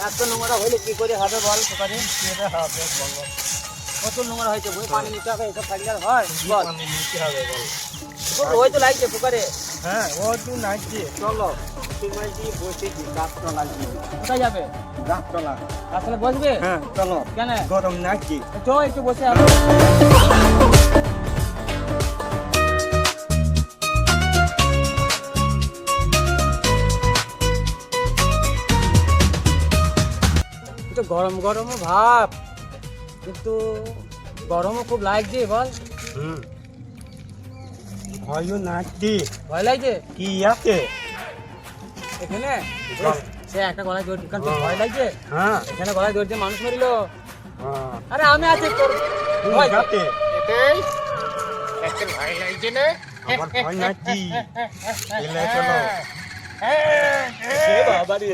এত নোংরা হইলে কি করে হবে বল পুকুরে? কত নোংরা হয়েছে, বই পানি নিতে হবে, এসব থাকলে আর হয় বল? ওই তো লাগছে পুকুরে। হ্যাঁ ও তো নাচছে। চলো তোমায় কি বসেছি গাছতলা গিয়ে। কোথায় যাবে? গাছতলা। গাছতলা বসবে? হ্যাঁ চলো। কেন? গরম নাচছি। চ একটু বসে হবে। একটু গরম গরমও ভাব, কিন্তু গরমও খুব লাগছে বল। ভয়ও নাচছি। ভয় লাগছে কি আছে এখানে? সে একটা গলায় জোর ভয় লাগছে। হ্যাঁ এখানে গলায় জোর দিয়ে মানুষ মরিল। হ্যাঁ আরে আমি আছি তোর ভয় যাতে ভয় লাগছে না? আমার ভয় নাচছি। এলে চলো। বাবা রে